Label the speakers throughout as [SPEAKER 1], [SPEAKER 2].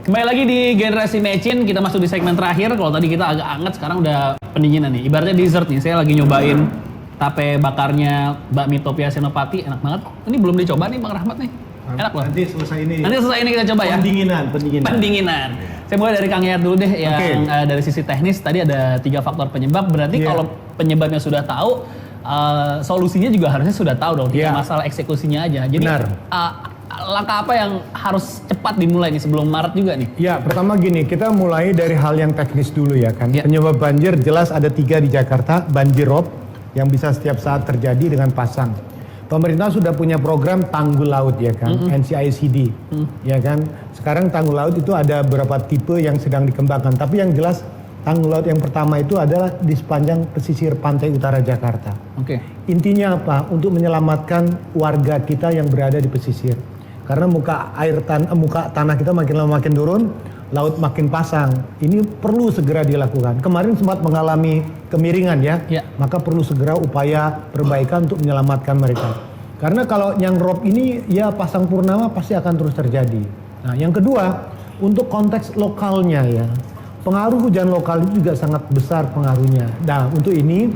[SPEAKER 1] Kembali lagi di Generasi Mecin, kita masuk di segmen terakhir. Kalau tadi kita agak anget, sekarang udah pendinginan nih. Ibaratnya dessert nih, saya lagi nyobain tape bakarnya Bakmi Topia Senopati, enak banget. Ini belum dicoba nih Bang Rahmat nih. Enak loh.
[SPEAKER 2] Nanti selesai ini
[SPEAKER 1] kita coba ya. Pendinginan. Saya mulai dari Kang Yayat dulu deh, yang dari sisi teknis tadi ada 3 faktor penyebab. Berarti kalau penyebabnya sudah tahu, solusinya juga harusnya sudah tahu dong. Tinggal masalah eksekusinya aja. Jadi langkah apa yang harus cepat dimulai nih sebelum Maret juga nih?
[SPEAKER 2] Ya, pertama gini, kita mulai dari hal yang teknis dulu ya kan. Penyebab banjir jelas ada 3 di Jakarta, banjir rob yang bisa setiap saat terjadi dengan pasang. Pemerintah sudah punya program tanggul laut ya kan, NCICD, ya kan. Sekarang tanggul laut itu ada beberapa tipe yang sedang dikembangkan, tapi yang jelas tanggul laut yang pertama itu adalah di sepanjang pesisir pantai utara Jakarta. Intinya apa? Untuk menyelamatkan warga kita yang berada di pesisir. Karena muka tanah kita makin lama makin turun, laut makin pasang. Ini perlu segera dilakukan. Kemarin sempat mengalami kemiringan ya. Maka perlu segera upaya perbaikan untuk menyelamatkan mereka. Karena kalau yang rob ini ya pasang purnama pasti akan terus terjadi. Nah, yang kedua, untuk konteks lokalnya ya. Pengaruh hujan lokal itu juga sangat besar pengaruhnya. Nah, untuk ini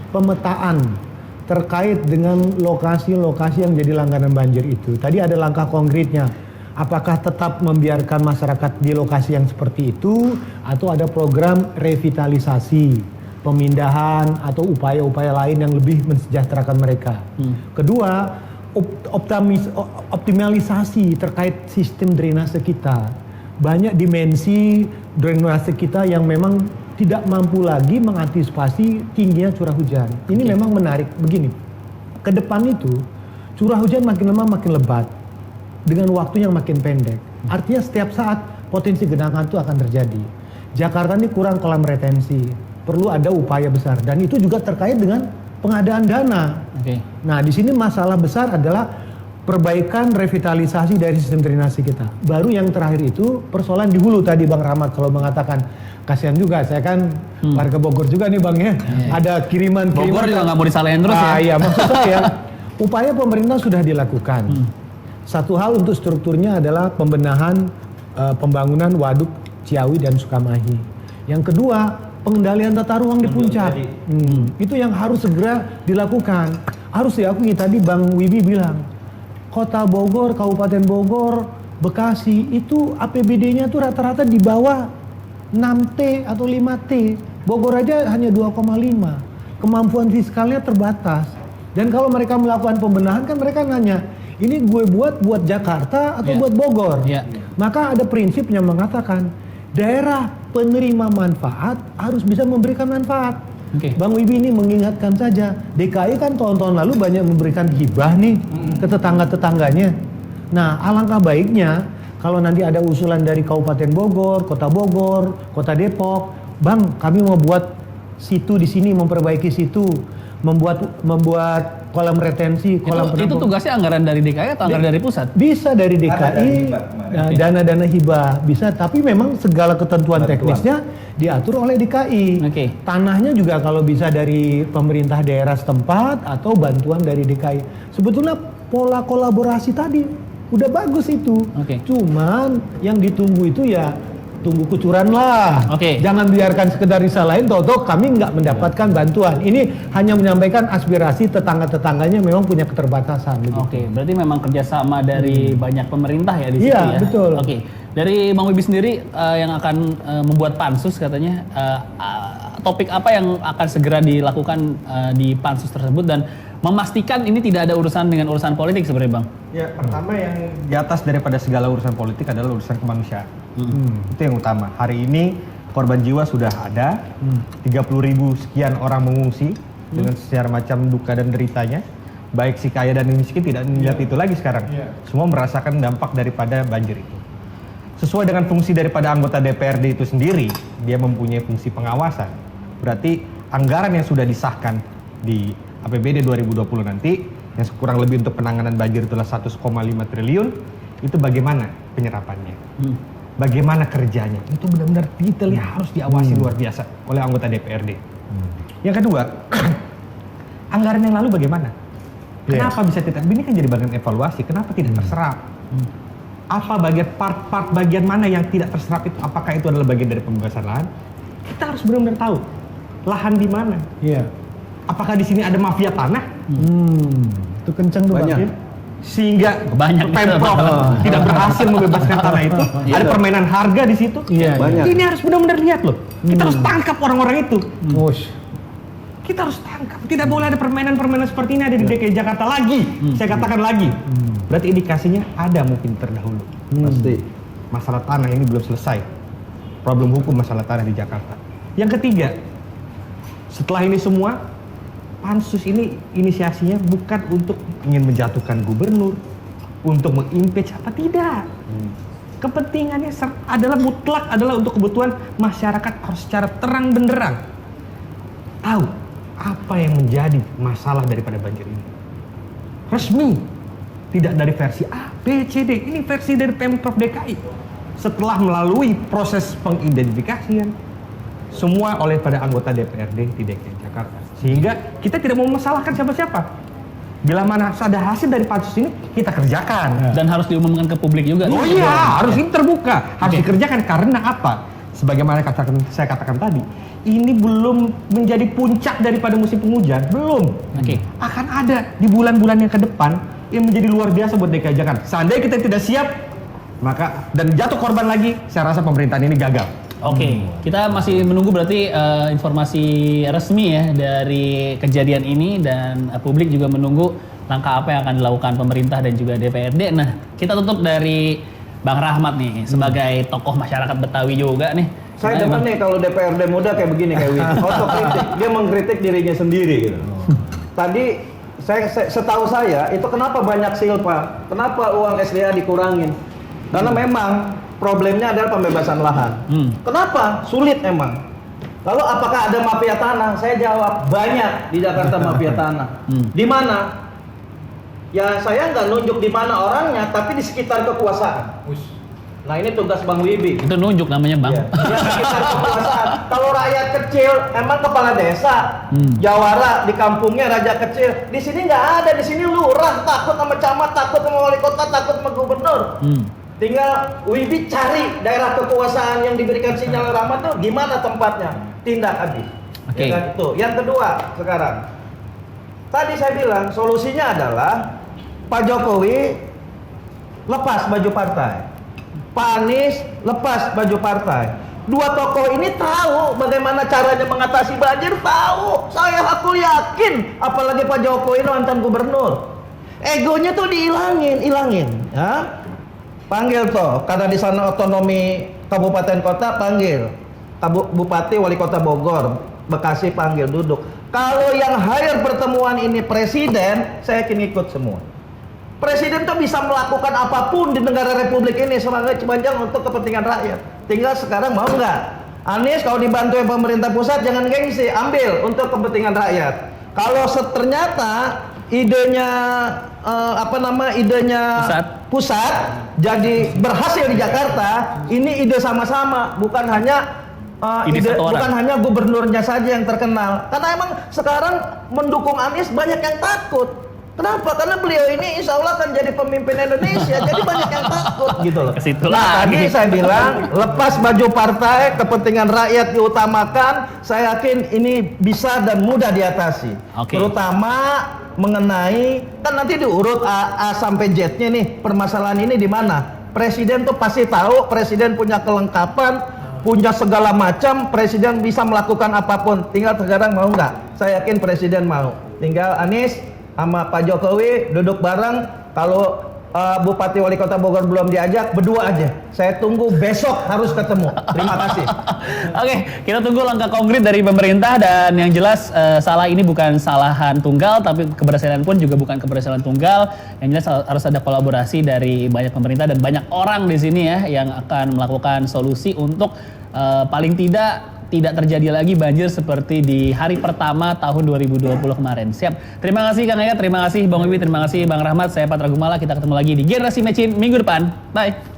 [SPEAKER 2] pemetaan terkait dengan lokasi-lokasi yang jadi langganan banjir itu. Tadi ada langkah konkretnya. Apakah tetap membiarkan masyarakat di lokasi yang seperti itu atau ada program revitalisasi, pemindahan atau upaya-upaya lain yang lebih mensejahterakan mereka. Kedua, optimalisasi terkait sistem drainase kita. Banyak dimensi drainase kita yang memang tidak mampu lagi mengantisipasi tingginya curah hujan. Ini memang menarik begini. Ke depan itu curah hujan makin lama makin lebat dengan waktu yang makin pendek. Artinya setiap saat potensi genangan itu akan terjadi. Jakarta ini kurang kolam retensi. Perlu ada upaya besar dan itu juga terkait dengan pengadaan dana. Nah, di sini masalah besar adalah perbaikan revitalisasi dari sistem drainase kita. Baru yang terakhir itu persoalan di hulu tadi Bang Rahmat kalau mengatakan kasihan juga, saya kan warga Bogor juga nih Bang ya. Ada kiriman.
[SPEAKER 1] Bogor juga nggak mau disalahin terus ya.
[SPEAKER 2] Iya, maksud saya upaya pemerintah sudah dilakukan. Satu hal untuk strukturnya adalah pembenahan pembangunan waduk Ciawi dan Sukamahi. Yang kedua, pengendalian tata ruang di puncak. Itu yang harus segera dilakukan. Harus diakui tadi Bang Wibi bilang, Kota Bogor, Kabupaten Bogor, Bekasi itu APBD-nya tuh rata-rata di bawah 6T atau 5T. Bogor aja hanya 2,5. Kemampuan fiskalnya terbatas. Dan kalau mereka melakukan pembenahan kan mereka nanya, ini gue buat Jakarta atau buat Bogor? Maka ada prinsip yang mengatakan daerah penerima manfaat harus bisa memberikan manfaat. Bang Wibi ini mengingatkan saja, DKI kan tahun-tahun lalu banyak memberikan hibah nih ke tetangga-tetangganya. Nah, alangkah baiknya kalau nanti ada usulan dari Kabupaten Bogor, Kota Depok, Bang, kami mau buat situ di sini, memperbaiki situ, membuat kolam retensi, kolam penampung.
[SPEAKER 1] Itu tugasnya anggaran dari DKI atau anggaran dari pusat?
[SPEAKER 2] Bisa dari DKI, dana-dana hibah bisa, tapi memang segala ketentuan teknisnya diatur oleh DKI. Tanahnya juga kalau bisa dari pemerintah daerah setempat atau bantuan dari DKI. Sebetulnya pola kolaborasi tadi udah bagus itu. Cuman yang ditunggu itu ya tunggu kucuran lah. Jangan biarkan sekedar disalahin, toh kami nggak mendapatkan bantuan. Ini hanya menyampaikan aspirasi tetangga-tetangganya memang punya keterbatasan.
[SPEAKER 1] Berarti memang kerjasama dari banyak pemerintah ya di situ ya?
[SPEAKER 2] Betul.
[SPEAKER 1] Dari Bang Wibi sendiri yang akan membuat pansus katanya, topik apa yang akan segera dilakukan di pansus tersebut dan memastikan ini tidak ada urusan dengan urusan politik sebenarnya Bang?
[SPEAKER 3] Ya, pertama yang di atas daripada segala urusan politik adalah urusan kemanusiaan. Itu yang utama. Hari ini korban jiwa sudah ada, 30.000 sekian orang mengungsi dengan secara macam duka dan deritanya. Baik si kaya dan miskin tidak melihat itu lagi sekarang. Semua merasakan dampak daripada banjir itu. Sesuai dengan fungsi daripada anggota DPRD itu sendiri, dia mempunyai fungsi pengawasan. Berarti anggaran yang sudah disahkan di APBD 2020 nanti yang kurang lebih untuk penanganan banjir itulah 1,5 triliun, itu bagaimana penyerapannya? Bagaimana kerjanya? Itu benar-benar detailnya harus diawasi luar biasa oleh anggota DPRD. Yang kedua, anggaran yang lalu bagaimana? Kenapa bisa tidak? Ini kan jadi bagian evaluasi, kenapa tidak terserap? apa bagian part-part bagian mana yang tidak terserap itu, apakah itu adalah bagian dari pembebasan lahan? Kita harus benar-benar tahu lahan di mana.
[SPEAKER 2] Iya.
[SPEAKER 3] Apakah di sini ada mafia tanah?
[SPEAKER 2] Itu kenceng tuh
[SPEAKER 4] Banyak.
[SPEAKER 2] Bang.
[SPEAKER 1] Banyak.
[SPEAKER 3] Sehingga Pemprov tidak berhasil membebaskan tanah itu. Ada permainan harga di situ.
[SPEAKER 2] Iya,
[SPEAKER 4] Banyak.
[SPEAKER 3] Ini harus benar-benar lihat loh. Kita harus tangkap orang-orang itu.
[SPEAKER 2] Wush.
[SPEAKER 3] Kita harus tangkap. Tidak boleh ada permainan-permainan seperti ini ada di DKI Jakarta lagi. Saya katakan lagi. Berarti indikasinya ada mungkin terdahulu.
[SPEAKER 4] Pasti.
[SPEAKER 3] Masalah tanah ini belum selesai. Problem hukum masalah tanah di Jakarta. Yang ketiga, setelah ini semua, pansus ini inisiasinya bukan untuk ingin menjatuhkan gubernur, untuk mengimpeach apa tidak. Kepentingannya adalah mutlak adalah untuk kebutuhan masyarakat harus secara terang benderang tahu apa yang menjadi masalah daripada banjir ini. Resmi, tidak dari versi A, B, C, D. Ini versi dari Pemprov DKI. Setelah melalui proses pengidentifikasian semua oleh pada anggota DPRD di DKI Jakarta. Sehingga kita tidak mau mesalahkan siapa-siapa. Bila mana ada hasil dari pansus ini, kita kerjakan.
[SPEAKER 1] Dan harus diumumkan ke publik juga.
[SPEAKER 3] Oh iya, harus ini terbuka. Harus dikerjakan karena apa? Sebagaimana saya katakan tadi, ini belum menjadi puncak daripada musim penghujan. Belum. Akan ada di bulan-bulan yang ke depan yang menjadi luar biasa buat DKI Jakarta. Seandainya kita tidak siap, maka dan jatuh korban lagi, saya rasa pemerintahan ini gagal.
[SPEAKER 1] Oke, kita masih menunggu berarti informasi resmi ya dari kejadian ini dan publik juga menunggu langkah apa yang akan dilakukan pemerintah dan juga DPRD. Nah, kita tutup dari Bang Rahmat nih sebagai tokoh masyarakat Betawi juga nih.
[SPEAKER 4] Saya demen nih kalau DPRD muda kayak begini kayak Win. Otokritik, dia mengkritik dirinya sendiri gitu. Tadi setahu saya itu kenapa banyak silpa, kenapa uang SDA dikurangin? Karena memang problemnya adalah pembebasan lahan. Kenapa? Sulit emang. Lalu apakah ada mafia tanah? Saya jawab banyak di Jakarta mafia tanah. Di mana? Ya saya nggak nunjuk di mana orangnya, tapi di sekitar kekuasaan. Nah ini tugas Bang Wibi.
[SPEAKER 1] Itu nunjuk namanya Bang.
[SPEAKER 4] Ya, di sekitar kekuasaan. Kalau rakyat kecil, emang kepala desa, jawara di kampungnya raja kecil. Di sini nggak ada. Di sini lurah takut sama camat, takut sama wali kota, takut sama gubernur. Tinggal Wibi cari daerah kekuasaan yang diberikan sinyal rahmat tuh di mana tempatnya, tindak habis.
[SPEAKER 1] Oke.
[SPEAKER 4] Ya kan? Tuh. Yang kedua sekarang, tadi saya bilang solusinya adalah Pak Jokowi lepas baju partai, Pak Anies lepas baju partai. Dua tokoh ini tahu bagaimana caranya mengatasi banjir, tahu. Aku yakin, apalagi Pak Jokowi ini mantan gubernur. Egonya tuh ilangin, ya. Panggil toh, karena di sana otonomi kabupaten kota, panggil Bupati Wali Kota Bogor, Bekasi panggil duduk. Kalau yang hire pertemuan ini presiden, saya yakin ikut semua. Presiden tuh bisa melakukan apapun di negara Republik ini sepanjang untuk kepentingan rakyat. Tinggal sekarang mau nggak? Anies kalau dibantu pemerintah pusat jangan gengsi, ambil untuk kepentingan rakyat. Kalau ternyata idenya idenya pusat jadi berhasil di Jakarta, ini ide sama-sama, bukan hanya bukan hanya gubernurnya saja yang terkenal. Karena emang sekarang mendukung Anies banyak yang takut. Kenapa? Karena beliau ini insya Allah akan jadi pemimpin Indonesia, jadi banyak yang takut gitu loh. Nah, tadi saya bilang lepas baju partai, kepentingan rakyat diutamakan. Saya yakin ini bisa dan mudah diatasi. Terutama mengenai kan nanti diurut A sampai Z-nya nih, permasalahan ini di mana? Presiden tuh pasti tahu, presiden punya kelengkapan, punya segala macam, presiden bisa melakukan apapun. Tinggal sekarang mau nggak? Saya yakin presiden mau. Tinggal Anies sama Pak Jokowi duduk bareng. Kalau Bupati Wali Kota Bogor belum diajak, berdua aja. Saya tunggu besok harus ketemu. Terima kasih.
[SPEAKER 1] Oke, kita tunggu langkah konkret dari pemerintah dan yang jelas salah ini bukan kesalahan tunggal, tapi keberhasilan pun juga bukan keberhasilan tunggal. Yang jelas harus ada kolaborasi dari banyak pemerintah dan banyak orang di sini ya yang akan melakukan solusi untuk paling tidak terjadi lagi banjir seperti di hari pertama tahun 2020 kemarin. Siap. Terima kasih Kang Yayat, terima kasih Bang Wibi, terima kasih Bang Rahmat. Saya Patra Gumala. Kita ketemu lagi di Generasi Mecin minggu depan. Bye.